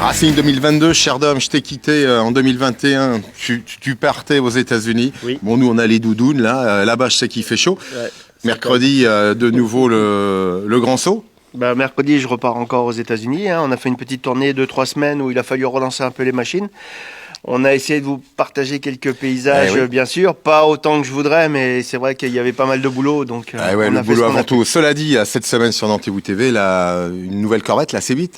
Racing 2022, cher Dom, je t'ai quitté en 2021, tu partais aux États-Unis. Oui. Bon, nous on a les doudounes là, là-bas je sais qu'il fait chaud. Ouais, mercredi, de nouveau le grand saut. Bah, mercredi, je repars encore aux États-Unis. On a fait une petite tournée de 3 semaines où il a fallu relancer un peu les machines. On a essayé de vous partager quelques paysages, oui. Bien sûr, pas autant que je voudrais, mais c'est vrai qu'il y avait pas mal de boulot. Donc, Ouais, on le a fait boulot ce qu'on avant a tout. Cela dit, cette semaine sur Nantes TV, une nouvelle Corvette, la C8.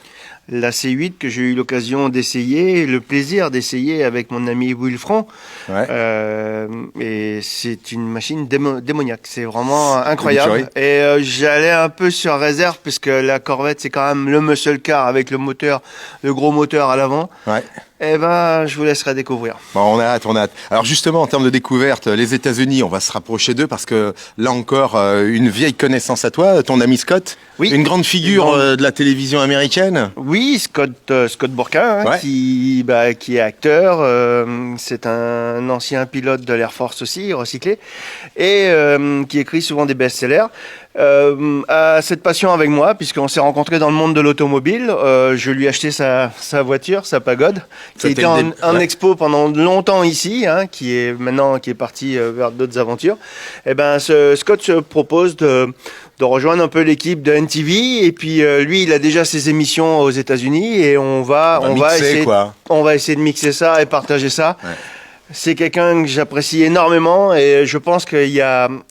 La C8 que j'ai eu l'occasion d'essayer, le plaisir d'essayer avec mon ami Wilfran. Ouais. Et c'est une machine démoniaque, c'est vraiment incroyable. Et j'allais un peu sur réserve puisque la Corvette c'est quand même le muscle car avec le moteur, le gros moteur à l'avant. Ouais. Eh ben, je vous laisserai découvrir. Bon, on a hâte. Alors justement, en termes de découverte, les États-Unis, on va se rapprocher d'eux parce que là encore, une vieille connaissance à toi, ton ami Scott, oui. Une grande figure de la télévision américaine. Oui, Scott Bourquin, Ouais. qui est acteur, c'est un ancien pilote de l'Air Force aussi, recyclé, et qui écrit souvent des best-sellers. A cette passion avec moi puisqu'on s'est rencontrés dans le monde de l'automobile. Je lui ai acheté sa voiture, sa Pagode, qui était en expo pendant longtemps ici, qui est parti vers d'autres aventures. Et ben, Scott se propose de rejoindre un peu l'équipe de NTV et puis lui il a déjà ses émissions aux États-Unis et on va essayer de mixer ça et partager ça. Ouais. C'est quelqu'un que j'apprécie énormément et je pense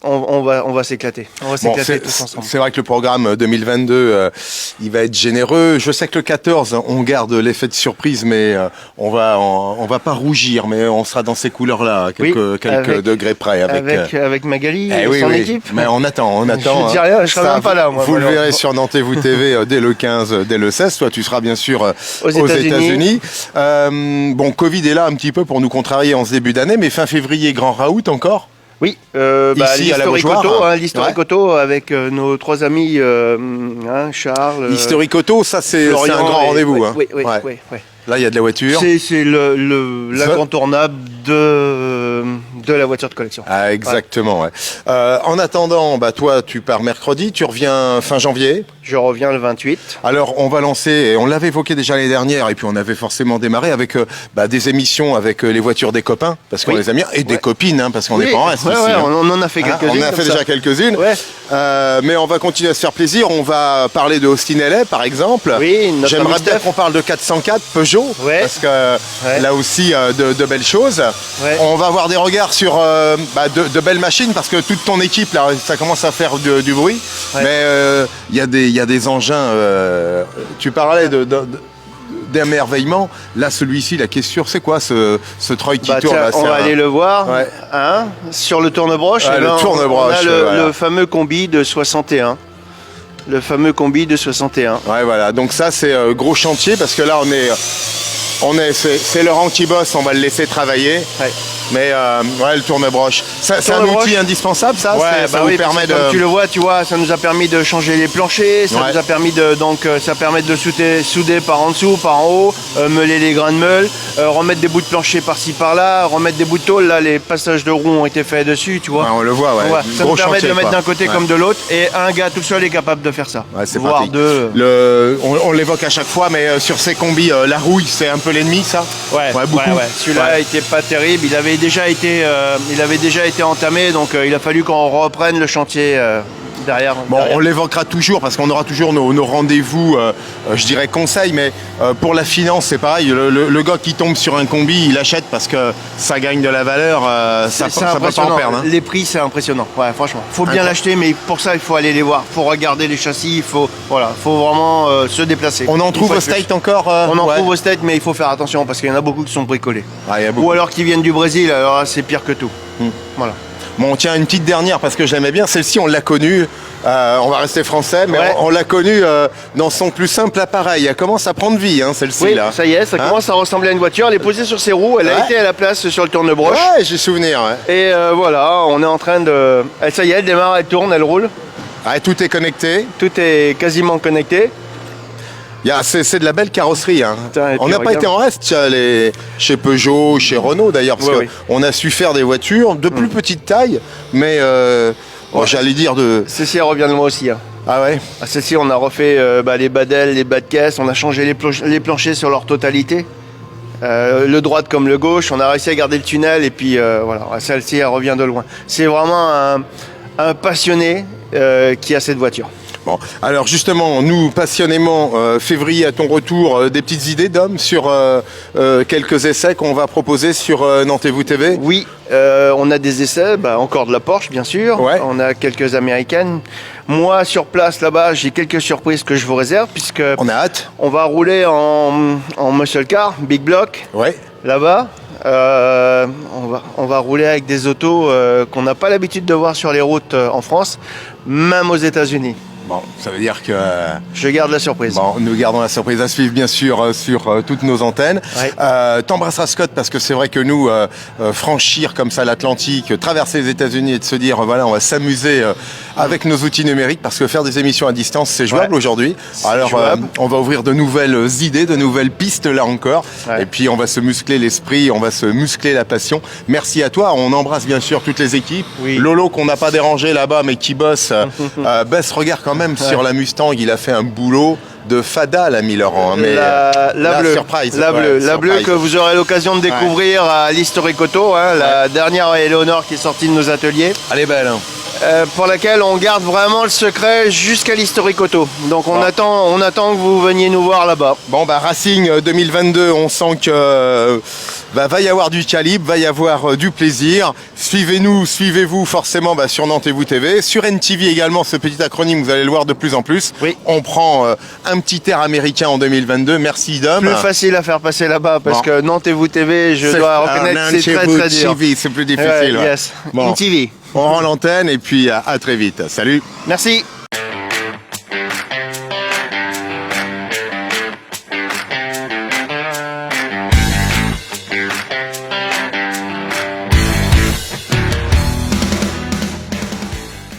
on va s'éclater. On va s'éclater tous ensemble. C'est vrai que le programme 2022, il va être généreux. Je sais que le 14, on garde l'effet de surprise, mais on va pas rougir, mais on sera dans ces couleurs-là, quelques degrés près. Avec Magali et son équipe. Mais on attend. Je dis rien, je serai même pas là. Moi, vous le verrez sur Nantes TV dès le 15, dès le 16. Toi, tu seras bien sûr aux États-Unis. Bon, Covid est là un petit peu pour nous contrarier en ce début d'année, mais fin février, grand raout encore. Oui, ici à la l'Historic Auto avec nos 3 amis, Charles. Historic Auto, ça c'est un grand rendez-vous. Oui. Là, il y a de la voiture. C'est l'incontournable de la voiture de collection. Ah, exactement, ouais. En attendant, toi, tu pars mercredi, tu reviens fin janvier. Je reviens le 28. Alors, on va lancer, et on l'avait évoqué déjà l'année dernière, et puis on avait forcément démarré avec des émissions avec les voitures des copains, parce qu'on les aime bien, et des copines, parce qu'on n'est pas en reste ici. On en a fait quelques-unes. On a fait déjà quelques-unes. Ouais. Mais on va continuer à se faire plaisir. On va parler de Austin LA, par exemple. Oui, j'aimerais bien qu'on parle de 404 Peugeot, parce que là aussi, de belles choses. Ouais. On va avoir des regards sur de belles machines, parce que toute ton équipe, là, ça commence à faire du bruit. Ouais. Mais il y a des engins. Tu parlais d'émerveillement. Là, celui-ci, la question, c'est quoi ce truck qui tourne là, on va aller le voir. Ouais. Sur le tourne-broche. Le tourne-broche. On a le fameux combi de 61. Le fameux combi de 61. Ouais, voilà. Donc ça, c'est gros chantier, parce que là, c'est Laurent qui bosse, on va le laisser travailler. Ouais. Mais le tourne-broche. C'est un outil indispensable, ça. Ouais, ça vous permet de. Comme tu le vois, ça nous a permis de changer les planchers, ça nous a permis ça permet de souder par en dessous, par en haut, meuler les grains de meule, remettre des bouts de plancher par-ci par-là, remettre des bouts de tôle. Là, les passages de roues ont été faits dessus, tu vois. Ouais, on le voit, ouais. Ça nous permet de le mettre d'un côté comme de l'autre, et un gars tout seul est capable de faire ça. Ouais, c'est pratique. On l'évoque à chaque fois, mais sur ces combis, la rouille, c'est un peu l'ennemi, ça. Ouais, beaucoup. Celui-là était pas terrible. Il avait déjà été entamé, donc il a fallu qu'on reprenne le chantier derrière. On l'évoquera toujours parce qu'on aura toujours nos rendez-vous, je dirais conseils, mais pour la finance, c'est pareil. Le gars qui tombe sur un combi, il achète parce que ça gagne de la valeur, ça peut pas en perdre. Les prix, c'est impressionnant. Ouais, franchement. Faut bien l'acheter, mais pour ça, il faut aller les voir. Faut regarder les châssis. Il faut vraiment se déplacer. On en trouve au State encore. On en trouve au State, mais il faut faire attention parce qu'il y en a beaucoup qui sont bricolés. Ou alors qui viennent du Brésil. Alors là, c'est pire que tout. Voilà. Bon, tiens, une petite dernière parce que je l'aimais bien. Celle-ci, on l'a connue. On va rester français, mais on l'a connue dans son plus simple appareil. Elle commence à prendre vie, celle-ci. Oui, là. Ça y est, ça commence à ressembler à une voiture. Elle est posée sur ses roues. Elle a été à la place sur le tourne-broche. Ouais, j'ai souvenir. Ouais. Et voilà, on est en train de. Ça y est, elle démarre, elle tourne, elle roule. Ouais, tout est connecté. Tout est quasiment connecté. C'est de la belle carrosserie. On n'a pas été en reste chez Peugeot, chez Renault d'ailleurs, parce qu'on a su faire des voitures de plus petite taille, mais Bon, j'allais dire de... Celle-ci, elle revient de moi aussi. Hein. Ah ouais. Celle-ci, on a refait les badelles, les bas de caisse, on a changé les planchers sur leur totalité. Le droite comme le gauche, on a réussi à garder le tunnel et puis voilà, celle-ci, elle revient de loin. C'est vraiment un passionné qui a cette voiture. Bon, alors justement, nous, passionnément, février à ton retour, des petites idées, Dom, sur quelques essais qu'on va proposer sur Nantez-vous TV? Oui, on a des essais, encore de la Porsche, bien sûr. Ouais. On a quelques américaines. Moi, sur place, là-bas, j'ai quelques surprises que je vous réserve, puisque on a hâte. On va rouler en muscle car, big block, ouais. Là-bas. On va rouler avec des autos qu'on n'a pas l'habitude de voir sur les routes en France, même aux États-Unis. Bon, ça veut dire que... je garde la surprise. Bon, nous gardons la surprise à suivre, bien sûr, sur toutes nos antennes. Ouais. T'embrasseras Scott, parce que c'est vrai que nous, franchir comme ça l'Atlantique, traverser les États-Unis et de se dire, voilà, on va s'amuser avec nos outils numériques, parce que faire des émissions à distance, c'est jouable aujourd'hui. Alors, on va ouvrir de nouvelles idées, de nouvelles pistes, là encore. Ouais. Et puis, on va se muscler l'esprit, on va se muscler la passion. Merci à toi. On embrasse, bien sûr, toutes les équipes. Oui. Lolo, qu'on n'a pas dérangé là-bas, mais qui bosse, baisse regard quand même sur la Mustang, il a fait un boulot de fada, l'ami Laurent. Mais la bleue, surprise, la bleue que vous aurez l'occasion de découvrir à l'Historic Auto, hein, la dernière Eleonore qui est sortie de nos ateliers. Elle est belle. Hein. Pour laquelle on garde vraiment le secret jusqu'à l'Historic Auto. Donc on attend que vous veniez nous voir là-bas. Bon, Racing 2022, on sent que va y avoir du calibre, va y avoir du plaisir. Suivez-nous, suivez-vous forcément sur Nantez-vous TV. Sur NTV également, ce petit acronyme, vous allez le voir de plus en plus. Oui. On prend un petit air américain en 2022. Merci Dom. Plus facile à faire passer là-bas parce que Nantez-vous TV, je dois reconnaître, c'est très très dur. TV, c'est plus difficile. Yes. Bon. NTV. On rend l'antenne et puis à très vite. Salut. Merci.